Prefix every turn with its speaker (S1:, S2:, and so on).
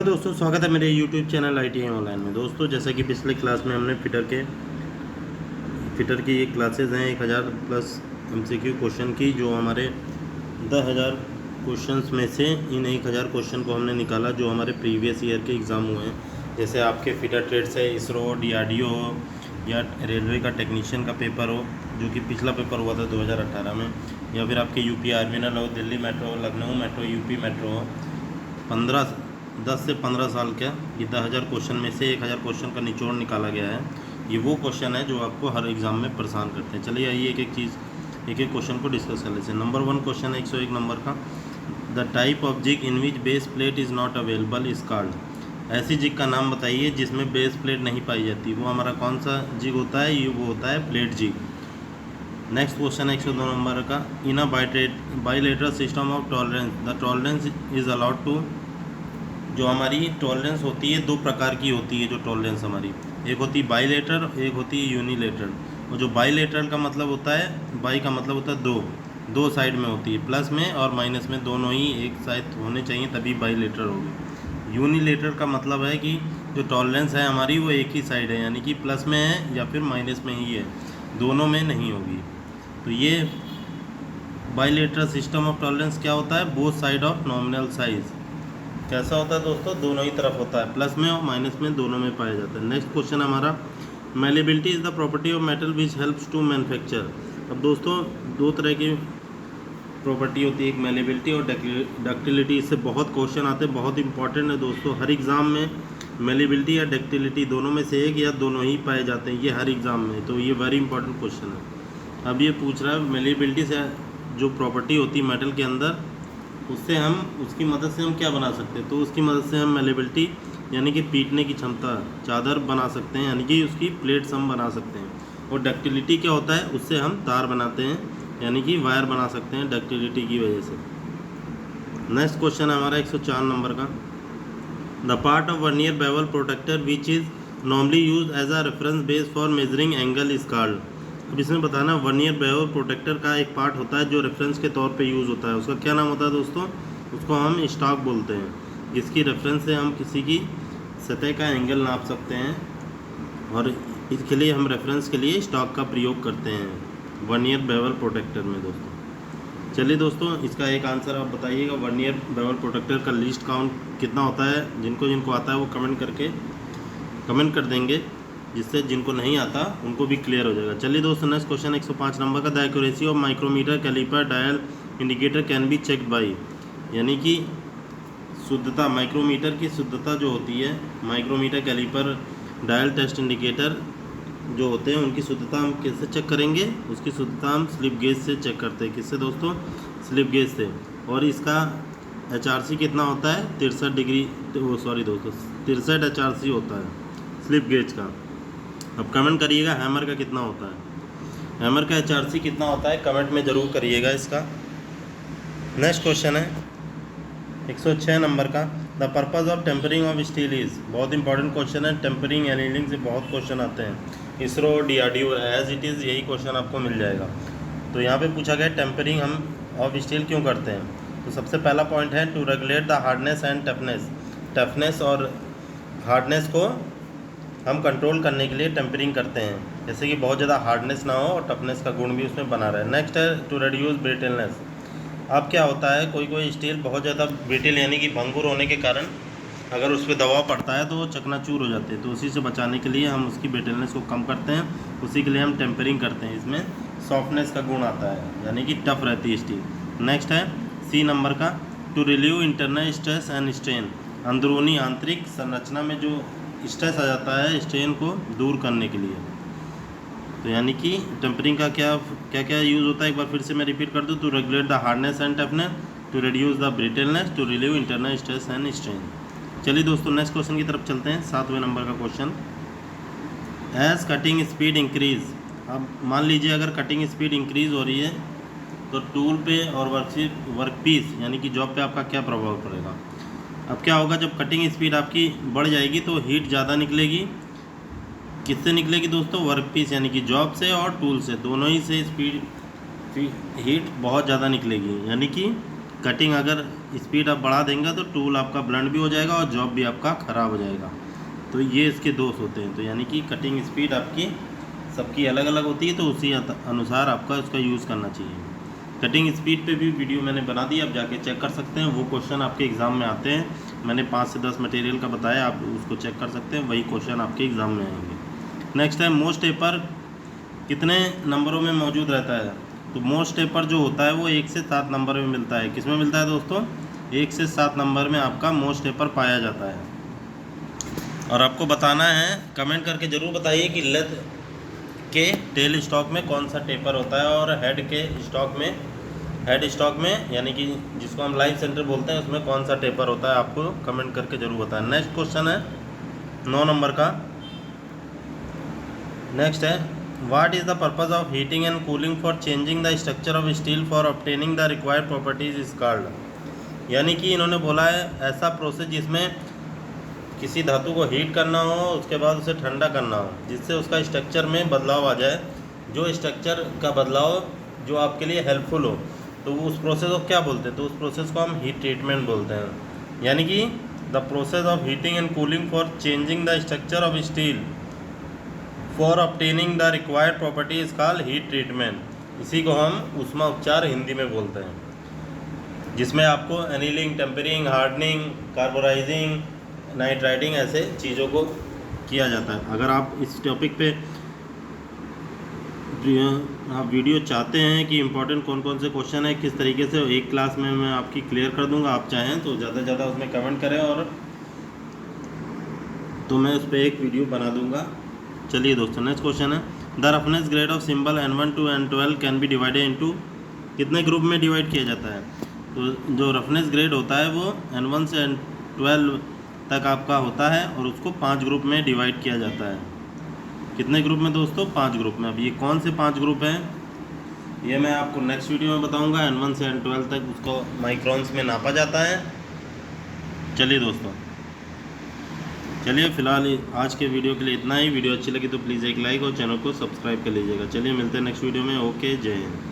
S1: दोस्तों स्वागत है मेरे YouTube चैनल ITI ऑनलाइन में। दोस्तों जैसा कि पिछले क्लास में हमने फिटर की ये क्लासेस हैं 1000 प्लस MCQ क्वेश्चन की, जो हमारे 10,000 क्वेश्चंस में से इन 1000 क्वेश्चन को हमने निकाला जो हमारे प्रीवियस ईयर के एग्ज़ाम हुए हैं। जैसे आपके फिटर ट्रेड्स है, इसरो, DRDO हो या रेलवे का टेक्नीशियन का पेपर हो जो कि पिछला पेपर हुआ था 2018 में, या फिर आपके UP आर्मिनल हो, Delhi metro, Lucknow metro, UP metro हो। 10 से 15 साल का ये 10,000 क्वेश्चन में से 1000 क्वेश्चन का निचोड़ निकाला गया है। ये वो क्वेश्चन है जो आपको हर एग्ज़ाम में परेशान करते हैं। चलिए आइए एक एक क्वेश्चन को डिस्कस कर लेते हैं। नंबर 1 क्वेश्चन है 101 नंबर का। The type of jig in which base plate is not available is called. ऐसी जिग का नाम बताइए जिसमें बेस प्लेट नहीं पाई जाती। वो हमारा कौन सा जिग होता है? ये वो होता है प्लेट जिग। नेक्स्ट क्वेश्चन है 102 नंबर का। In a bilateral system of tolerance the tolerance is allowed to. जो हमारी टॉलरेंस होती है दो प्रकार की होती है। जो टॉलरेंस हमारी एक होती है बाइलेटरल, एक होती है यूनिलेटरल। और जो बाइलेटरल का मतलब होता है, बाई का मतलब होता है दो साइड में होती है, प्लस में और माइनस में दोनों ही एक साइड होने चाहिए तभी बाइलेटरल होगी। यूनिलेटरल का मतलब है कि जो टॉलरेंस है हमारी वो एक ही साइड है, यानी कि प्लस में है या फिर माइनस में ही है, दोनों में नहीं होगी। तो ये बाइलेटरल सिस्टम ऑफ टॉलरेंस क्या होता है? Both side of nominal size. कैसा होता है दोस्तों? दोनों ही तरफ होता है, प्लस में और माइनस में दोनों में पाया जाता है। नेक्स्ट क्वेश्चन हमारा, malleability is the property of metal which helps to manufacture. अब दोस्तों दो तरह की प्रॉपर्टी होती है, एक मेलेबिलिटी और डक्टिलिटी। इससे बहुत क्वेश्चन आते हैं, बहुत इंपॉर्टेंट है दोस्तों। हर एग्ज़ाम में मेलेबिलिटी या डक्टिलिटी दोनों में से एक या दोनों ही पाए जाते हैं, ये हर एग्ज़ाम में। तो ये वेरी इंपॉर्टेंट क्वेश्चन है। अब ये पूछ रहा है मेलेबिलिटी से जो प्रॉपर्टी होती है मेटल के अंदर, उसकी मदद से हम क्या बना सकते हैं? तो उसकी मदद से हम मेलेबिलिटी यानी कि पीटने की क्षमता, चादर बना सकते हैं, यानी कि उसकी प्लेट्स हम बना सकते हैं। और डक्टिलिटी क्या होता है? उससे हम तार बनाते हैं, यानी कि वायर बना सकते हैं डक्टिलिटी की वजह से। नेक्स्ट क्वेश्चन है हमारा 104 नंबर का। The part of vernier bevel protractor which is normally use as a reference base for measuring angle is called. अब इसमें बताना, वर्नियर बेवल प्रोटेक्टर का एक पार्ट होता है जो रेफरेंस के तौर पे यूज़ होता है, उसका क्या नाम होता है दोस्तों? उसको हम स्टॉक बोलते हैं, जिसकी रेफरेंस से हम किसी की सतह का एंगल नाप सकते हैं, और इसके लिए हम रेफरेंस के लिए स्टॉक का प्रयोग करते हैं वर्नियर बेवल प्रोटेक्टर में दोस्तों। चलिए दोस्तों इसका एक आंसर आप बताइएगा। वर्नियर बेवल प्रोटेक्टर का लीस्ट काउंट कितना होता है? जिनको आता है वो कमेंट कर देंगे, जिससे जिनको नहीं आता उनको भी क्लियर हो जाएगा। चलिए दोस्तों नेक्स्ट क्वेश्चन 105 नंबर का। The accuracy of micrometer caliper dial indicator can be checked by. यानी कि शुद्धता, माइक्रोमीटर की शुद्धता जो होती है, micrometer caliper dial test indicator जो होते हैं उनकी शुद्धता हम किससे चेक करेंगे? उसकी शुद्धता हम स्लिप गेज से चेक करते हैं। किससे दोस्तों? स्लिप गेज से। और इसका HRC कितना होता है? 63 डिग्री, सॉरी दोस्तों 63 HRC होता है स्लिप गेज का। अब कमेंट करिएगा हैमर का कितना होता है, हैमर का HRC कितना होता है, कमेंट में ज़रूर करिएगा इसका। नेक्स्ट क्वेश्चन है 106 नंबर का। The purpose of tempering of steel is. बहुत इंपॉर्टेंट क्वेश्चन है, टेम्परिंग एनीलिंग से बहुत क्वेश्चन आते हैं। ISRO, DRDO as it is यही क्वेश्चन आपको मिल जाएगा। तो यहाँ पे पूछा गया टेम्परिंग हम ऑफ स्टील क्यों करते हैं। तो सबसे पहला पॉइंट है to regulate the hardness and toughness. Toughness और हार्डनेस को हम कंट्रोल करने के लिए टेम्परिंग करते हैं, जैसे कि बहुत ज़्यादा हार्डनेस ना हो और टफनेस का गुण भी उसमें बना रहे। नेक्स्ट है टू रिड्यूस ब्रिटलनेस। अब क्या होता है, कोई स्टील बहुत ज़्यादा ब्रिटल यानी कि भंगुर होने के कारण अगर उस पर दबाव पड़ता है तो वो चकनाचूर हो जाते हैं। तो उसी से बचाने के लिए हम उसकी ब्रिटलनेस को कम करते हैं, उसी के लिए हम टेम्परिंग करते हैं। इसमें सॉफ्टनेस का गुण आता है, यानी कि टफ रहती है स्टील। नेक्स्ट है C नंबर का। To relieve internal stress and strain. अंदरूनी आंतरिक संरचना में जो स्ट्रेस आ जाता है स्ट्रेन को दूर करने के लिए। तो यानी कि टेम्परिंग का क्या क्या यूज़ होता है, एक बार फिर से मैं रिपीट कर दूँ। To regulate the hardness and toughness, to reduce the brittleness, to relieve internal stress and strain. चलिए दोस्तों नेक्स्ट क्वेश्चन की तरफ चलते हैं। 7वें नंबर का question. As cutting speed increase. अब मान लीजिए अगर कटिंग स्पीड इंक्रीज़ हो रही है तो टूल पे और वर्कपीस यानी कि जॉब पे आपका क्या प्रभाव पड़ेगा। अब क्या होगा, जब कटिंग स्पीड आपकी बढ़ जाएगी तो हीट ज़्यादा निकलेगी। किससे निकलेगी दोस्तों? वर्कपीस यानी कि जॉब से और टूल से, दोनों ही से हीट बहुत ज़्यादा निकलेगी। यानी कि कटिंग अगर स्पीड आप बढ़ा देंगे तो टूल आपका ब्लंट भी हो जाएगा और जॉब भी आपका ख़राब हो जाएगा। तो ये इसके दोष होते हैं। तो यानी कि कटिंग स्पीड आपकी सबकी अलग अलग होती है, तो उसी अनुसार आपका उसका यूज़ करना चाहिए। कटिंग स्पीड पे भी वीडियो मैंने बना दी, आप जाके चेक कर सकते हैं। वो क्वेश्चन आपके एग्ज़ाम में आते हैं, मैंने 5 से 10 मटेरियल का बताया, आप उसको चेक कर सकते हैं, वही क्वेश्चन आपके एग्ज़ाम में आएंगे। नेक्स्ट है मोस्ट टेपर कितने नंबरों में मौजूद रहता है। तो मोस्ट टेपर जो होता है वो 1 से 7 नंबर में मिलता है। किस में मिलता है दोस्तों? 1 से 7 नंबर में आपका मोस्ट टेपर पाया जाता है। और आपको बताना है, कमेंट करके ज़रूर बताइए कि लेग के टेल स्टॉक में कौन सा टेपर होता है और हेड स्टॉक में यानी कि जिसको हम लाइव सेंटर बोलते हैं उसमें कौन सा टेपर होता है, आपको कमेंट करके ज़रूर बताएं। नेक्स्ट क्वेश्चन है 9 नंबर का। नेक्स्ट है what is the purpose of heating and cooling for changing the structure of steel for obtaining the required properties is called. यानी कि इन्होंने बोला है ऐसा प्रोसेस जिसमें किसी धातु को हीट करना हो, उसके बाद उसे ठंडा करना हो, जिससे उसका स्ट्रक्चर में बदलाव आ जाए, जो स्ट्रक्चर का बदलाव जो आपके लिए हेल्पफुल हो, तो उस प्रोसेस को क्या बोलते हैं? तो उस प्रोसेस को हम हीट ट्रीटमेंट बोलते हैं। यानी कि the process of heating and cooling for changing the structure of steel for obtaining the required property is called heat treatment. इसी को हम ऊष्मा उपचार हिंदी में बोलते हैं, जिसमें आपको एनीलिंग, टेम्परिंग, हार्डनिंग, कार्बोराइजिंग, नाइट्राइटिंग ऐसे चीज़ों को किया जाता है। अगर आप इस टॉपिक पे आप वीडियो चाहते हैं कि इंपॉर्टेंट कौन कौन से क्वेश्चन है, किस तरीके से एक क्लास में मैं आपकी क्लियर कर दूंगा, आप चाहें तो ज़्यादा से ज़्यादा उसमें कमेंट करें और तो मैं उस पर एक वीडियो बना दूंगा। चलिए दोस्तों, नेक्स्ट क्वेश्चन है the roughness grade of symbol N1 to N12 can be divided into. कितने ग्रुप में डिवाइड किया जाता है? तो जो रफनेस ग्रेड होता है वो N1 से N12 तक आपका होता है और उसको 5 ग्रुप में डिवाइड किया जाता है। कितने ग्रुप में दोस्तों? 5 ग्रुप में। अब ये कौन से 5 ग्रुप हैं ये मैं आपको नेक्स्ट वीडियो में बताऊंगा। N1 से N12 तक उसको माइक्रोन्स में नापा जाता है। चलिए दोस्तों, चलिए फ़िलहाल आज के वीडियो के लिए इतना ही। वीडियो अच्छी लगी तो प्लीज़ एक लाइक और चैनल को सब्सक्राइब कर लीजिएगा। चलिए मिलते हैं नेक्स्ट वीडियो में। ओके, जय हिंद।